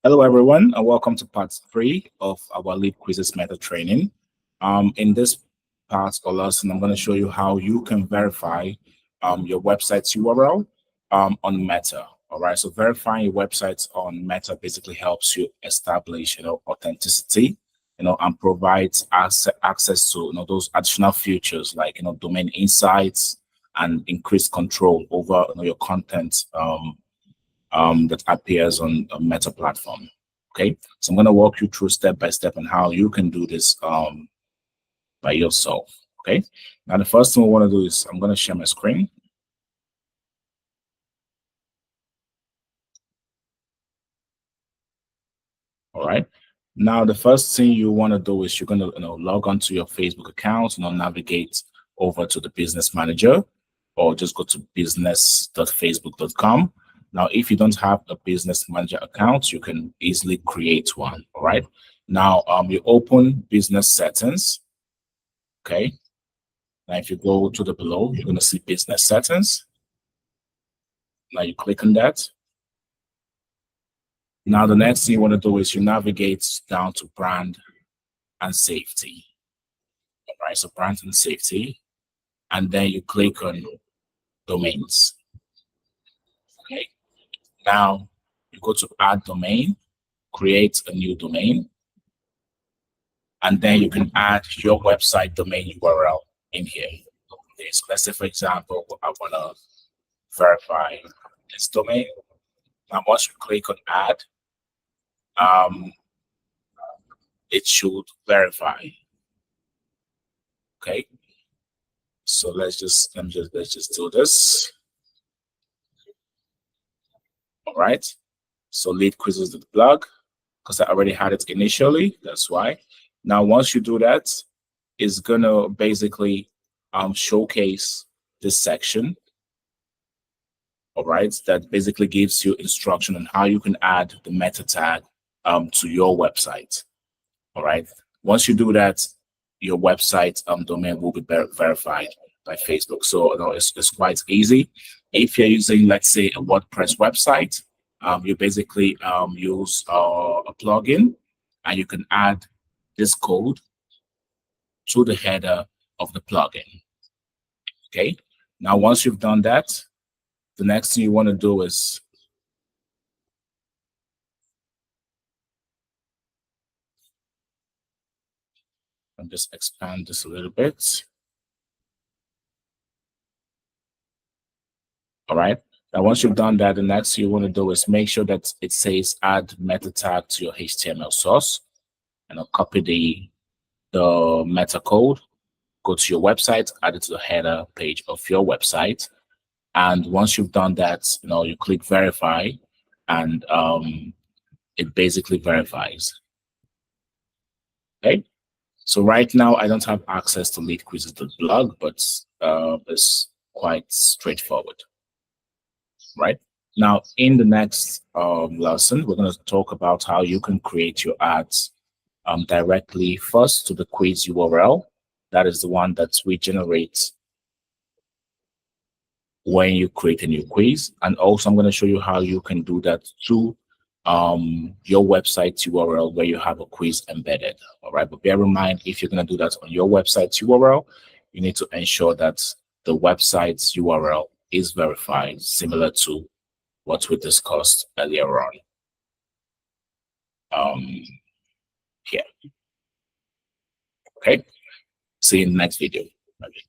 Hello, everyone, and welcome to part 3 of our LeadQuizzes method training. In this part or lesson, I'm going to show you how you can verify your website's URL on Meta. All right, so verifying your websites on Meta basically helps you establish, authenticity, and provides access to, those additional features like, domain insights and increased control over your content that appears on a Meta platform. Okay, so I'm going to walk you through step by step on how you can do this by yourself. Okay, now the first thing we want to do is I'm going to share my screen. All right, now the first thing you want to do is you're going to log on to your Facebook account, navigate over to the business manager, or just go to business.facebook.com. Now, if you don't have a business manager account, you can easily create one. All right. Now, you open business settings. Okay. Now, if you go to the below, you're going to see business settings. Now, you click on that. Now, the next thing you want to do is you navigate down to brand and safety. All right. So, brand and safety. And then you click on domains. Okay. Now, you go to add domain, create a new domain, and then you can add your website domain URL in here. Okay, so let's say, for example, I want to verify this domain. Now, once you click on add, it should verify. Okay, so let's just do this. All right, so LeadQuizzes the blog, because I already had it initially. That's why. Now, once you do that, it's gonna basically showcase this section. All right, that basically gives you instruction on how you can add the meta tag to your website. All right, once you do that, your website domain will be verified by Facebook. So it's quite easy. If you're using, let's say, a WordPress website, you basically use a plugin, and you can add this code to the header of the plugin. Okay, now once you've done that, the next thing you want to do is just expand this a little bit. All right. Now, once you've done that, the next thing you want to do is make sure that it says add meta tag to your HTML source, and I'll copy the meta code, go to your website, add it to the header page of your website. And once you've done that, you click verify, and it basically verifies. Okay. So right now I don't have access to LeadQuizzes.blog, but it's quite straightforward. Right now, in the next lesson, we're going to talk about how you can create your ads directly first to the quiz URL. That is the one that we generate when you create a new quiz. And also, I'm going to show you how you can do that to your website URL where you have a quiz embedded. All right, but bear in mind, if you're going to do that on your website URL, you need to ensure that the website's URL is verified, similar to what we discussed earlier on here. Okay, see you in the next video. Okay.